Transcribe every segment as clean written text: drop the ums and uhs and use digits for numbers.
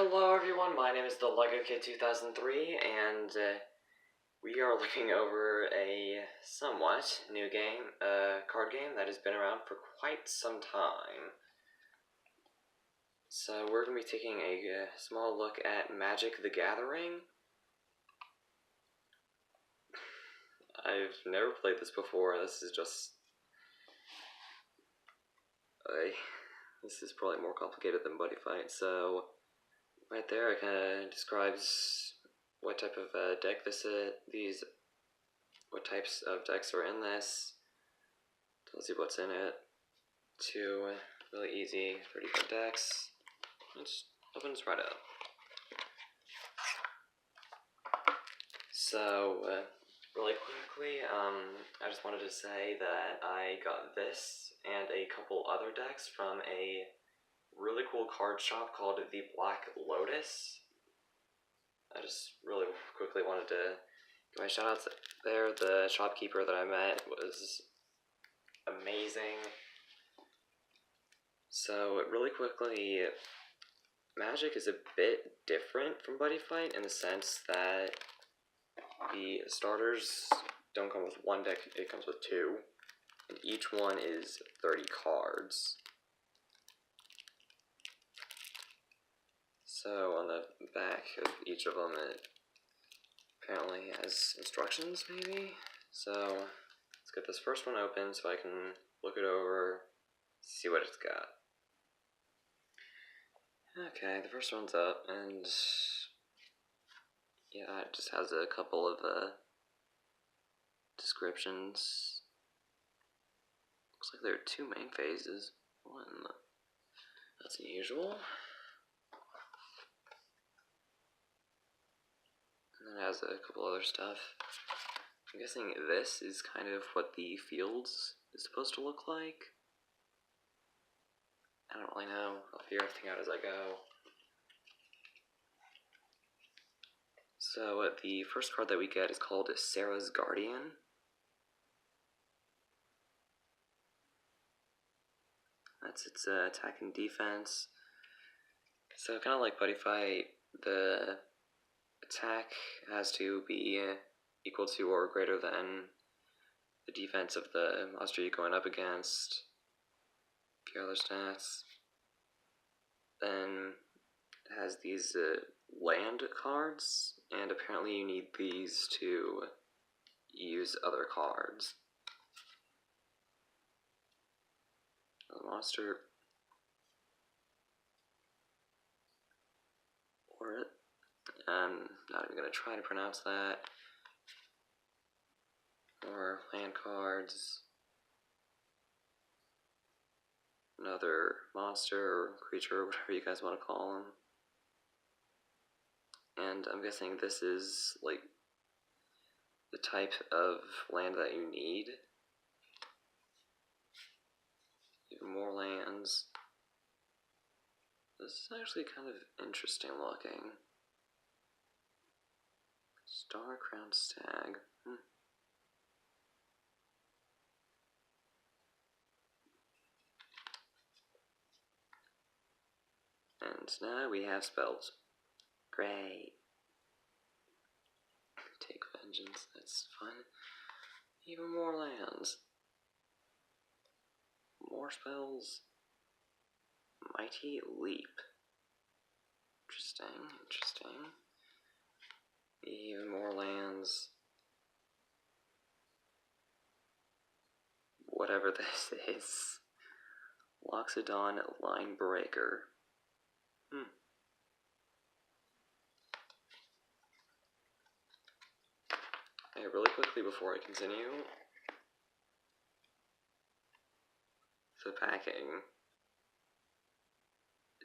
Hello everyone, my name is the Lego Kid 2003, and we are looking over a somewhat new game, card game that has been around for quite some time. So we're going to be taking a small look at Magic the Gathering. I've never played this before. This is just... this is probably more complicated than Buddyfight, so... right there, it kind of describes what type of deck this is, what types of decks are in this, tells you what's in it. Two really easy 30-card decks. Let's open this right up. So, really quickly, I just wanted to say that I got this and a couple other decks from a really cool card shop called the Black Lotus. I just really quickly wanted to give my shout outs there. The shopkeeper that I met was amazing. So really quickly, Magic is a bit different from Buddyfight in the sense that the starters don't come with one deck, it comes with two, and each one is 30 cards. So on the back of each of them, it apparently has instructions, maybe? So let's get this first one open so I can look it over, see what it's got. Okay, the first one's up, and yeah, it just has a couple of descriptions. Looks like there are two main phases. One, that's unusual. And then it has a couple other stuff. I'm guessing this is kind of what the fields is supposed to look like. I don't really know. I'll figure everything out as I go. So the first card that we get is called Sarah's Guardian. That's its attack and defense. So kind of like Buddyfight, the attack has to be equal to or greater than the defense of the monster you're going up against. Okay, other stats. Then it has these land cards, and apparently you need these to use other cards. The monster, or I'm not even going to try to pronounce that. Or land cards. Another monster or creature, whatever you guys want to call them. And I'm guessing this is like the type of land that you need. Even more lands. This is actually kind of interesting looking. Star Crowned Stag. And now we have spells. Great. Take Vengeance, that's fun. Even more lands. More spells. Mighty Leap. Interesting, interesting. Even more lands. Whatever this is. Loxodon Line Breaker. Hey, really quickly before I continue, the packing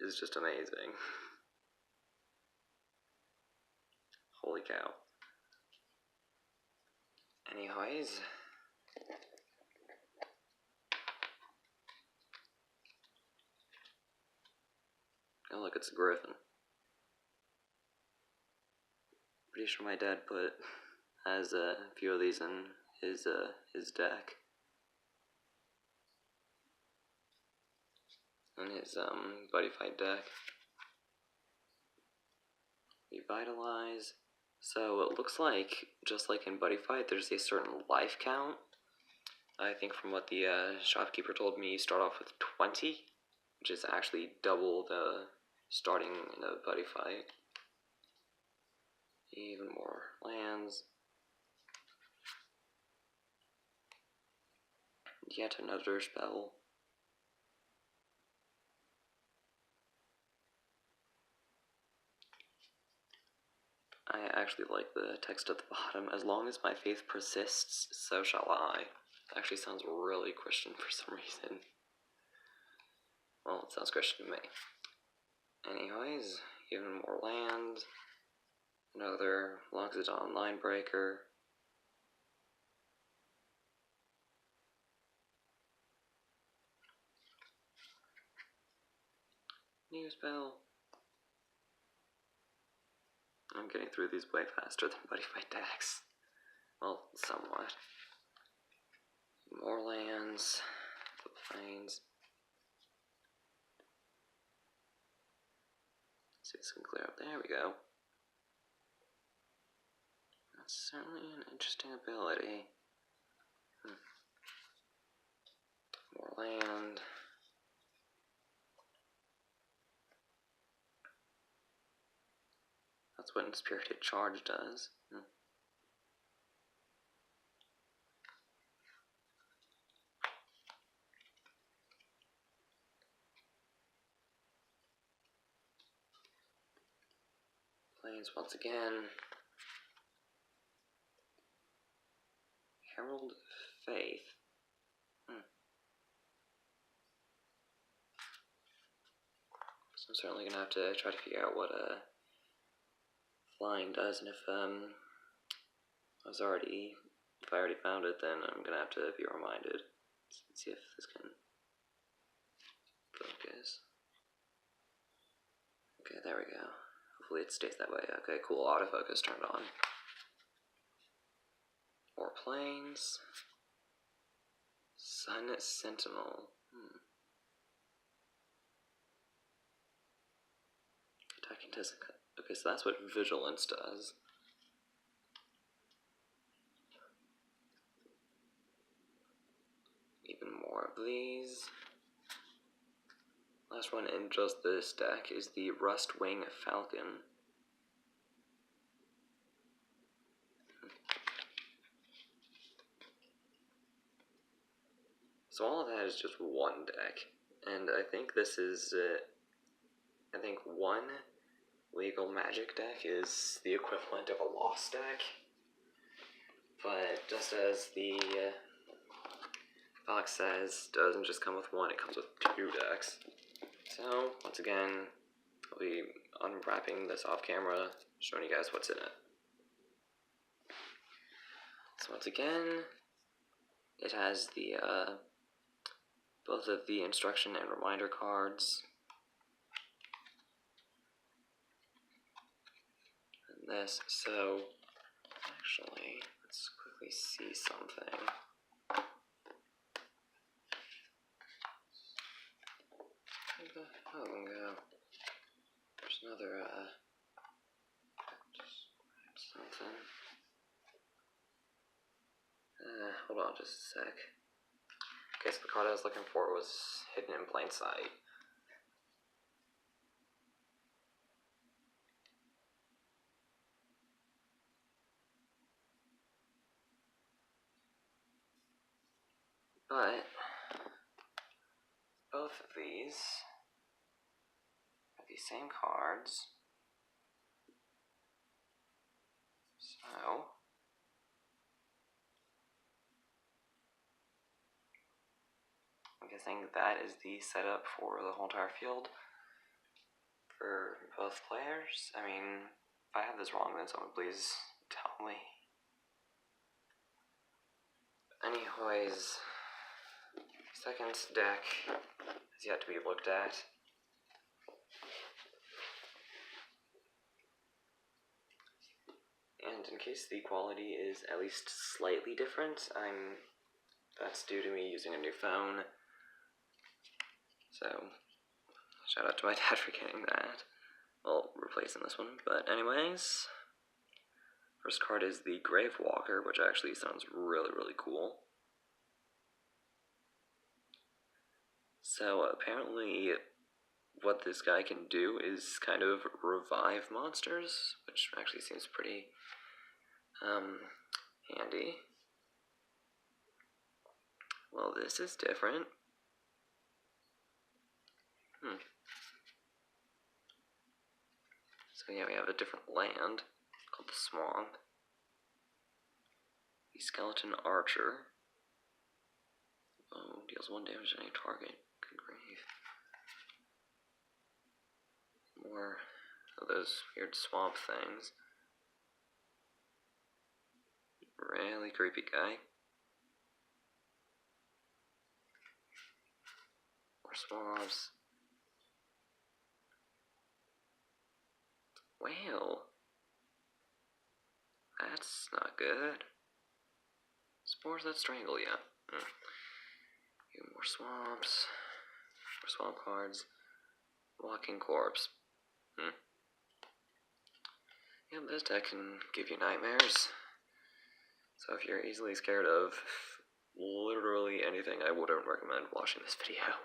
is just amazing. Holy cow. Anyways, oh look, it's a griffin. Pretty sure my dad has a few of these in his deck. In his Buddyfight deck. Revitalize. So it looks like, just like in Buddy Fight, there's a certain life count. I think from what the shopkeeper told me, you start off with 20, which is actually double the starting in a Buddy Fight. Even more lands. Yet another spell. I actually like the text at the bottom. As long as my faith persists, so shall I. Actually sounds really Christian for some reason. Well, it sounds Christian to me. Anyways, even more land. Another Loxodon line breaker. New spell. I'm getting through these way faster than Buddy Fight decks. Well, somewhat. More lands. The plains. See if this can clear up. There we go. That's certainly an interesting ability. More land. That's what Spirited Charge does. Plains once again. Herald Faith. So I'm certainly gonna have to try to figure out what flying does, and if I already found it, then I'm gonna have to be reminded. Let's see if this can focus. Okay, there we go. Hopefully it stays that way. Okay, cool. Autofocus turned on. More planes. Sun Sentinel. Attacking doesn't. Okay, so that's what Vigilance does. Even more of these. Last one in just this deck is the Rustwing Falcon. So all of that is just one deck, and I think this is, I think one legal magic deck is the equivalent of a lost deck, but just as the Fox says, doesn't just come with one, it comes with two decks. So, once again, I'll be unwrapping this off camera, showing you guys what's in it. So once again, it has the, both of the instruction and reminder cards. And this, so, actually, let's quickly see something. Where the hell did it go? There's another, something. Hold on just a sec. Okay, so the card I was looking for was hidden in plain sight. But both of these are the same cards. So I'm guessing that is the setup for the whole entire field for both players. I mean, if I have this wrong, then someone please tell me. Anyways, second deck has yet to be looked at. And in case the quality is at least slightly different, that's due to me using a new phone. So, shout out to my dad for getting that. well, replacing this one. But anyways, first card is the Grave Walker, which actually sounds really, really cool. So apparently what this guy can do is kind of revive monsters, which actually seems pretty handy. Well, this is different. So yeah, we have a different land called the Swamp. The Skeleton Archer. Oh, deals 1 damage to any target. Good grief. More of those weird swamp things. Really creepy guy. More swamps. Well, that's not good. Spores that strangle you. More swamps. More swamp cards. Walking Corpse. Yeah, this deck can give you nightmares. So if you're easily scared of literally anything, I wouldn't recommend watching this video.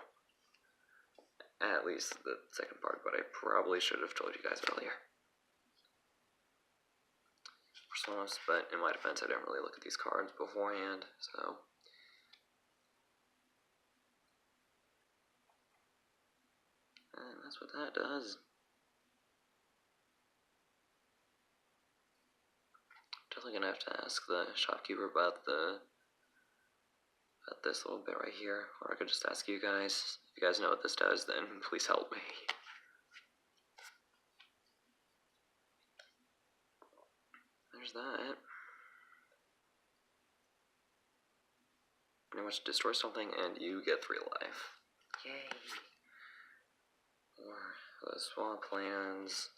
At least the second part, but I probably should have told you guys earlier. For swamps, but in my defense, I didn't really look at these cards beforehand, so. And that's what that does. Definitely gonna have to ask the shopkeeper about this little bit right here, or I could just ask you guys. If you guys know what this does, then please help me. There's that. Pretty much destroy something and you get 3 life. Yay! Or the swamp lands.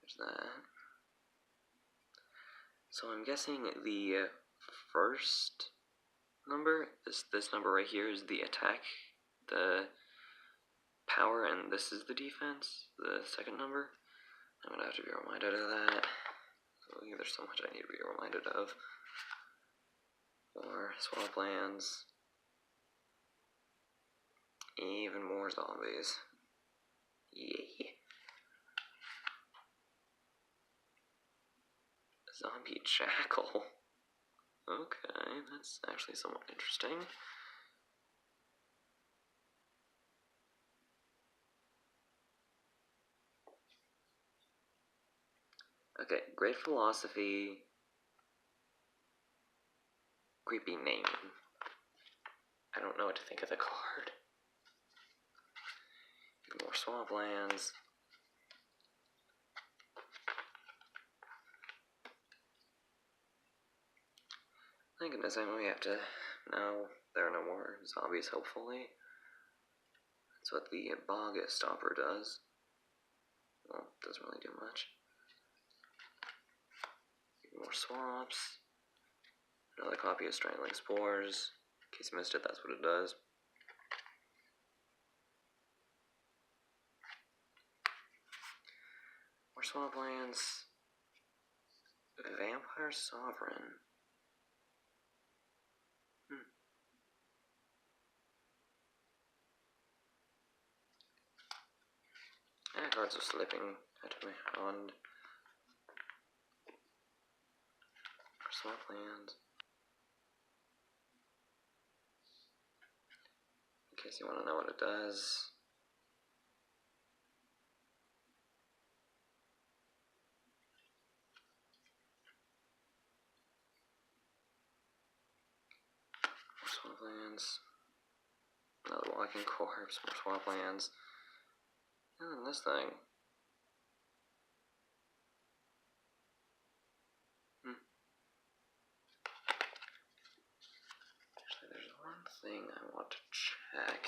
There's that. So I'm guessing the first number, this number right here, is the attack, the power, and this is the defense, the second number. I'm gonna have to be reminded of that. Oh, there's so much I need to be reminded of. More swamplands. Even more zombies. Yay. Zombie Jackal. Okay, that's actually somewhat interesting. Okay, great philosophy. Creepy name. I don't know what to think of the card. More swamplands. Thank goodness, I only have to. Now there are no more zombies, hopefully. That's what the bog stopper does. Well, doesn't really do much. More swamps. Another copy of Strangling Spores. In case you missed it, that's what it does. More swamplands. Vampire Sovereign. Cards are slipping out of my hand. More swamplands. In case you want to know what it does. More swamplands. Another walking corpse, more swamplands. And then this thing. Actually, there's one thing I want to check.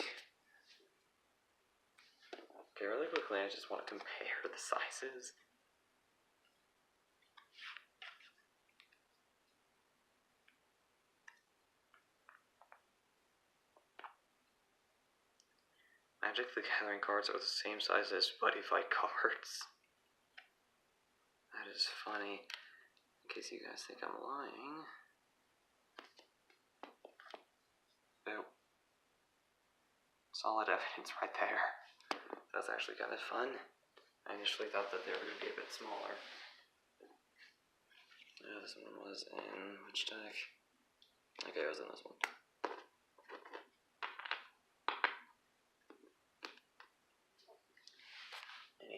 Okay, really quickly, I just want to compare the sizes. Magic the Gathering cards are the same size as buddyfighter cards. That is funny. In case you guys think I'm lying. Boom. Solid evidence right there. That's actually kind of fun. I initially thought that they were going to be a bit smaller. Yeah, this one was in which deck? Okay, it was in this one.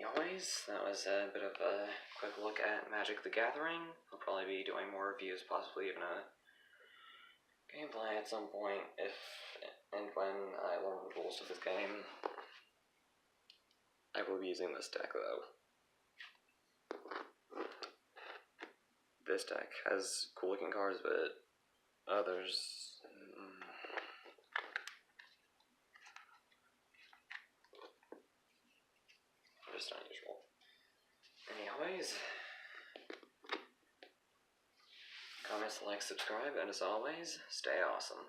Anyways, that was a bit of a quick look at Magic the Gathering. I'll probably be doing more reviews, possibly even a gameplay at some point, if and when I learn the rules of this game. I will be using this deck, though. This deck has cool looking cards, but others... just unusual. Anyways, comments, like, subscribe, and as always, stay awesome.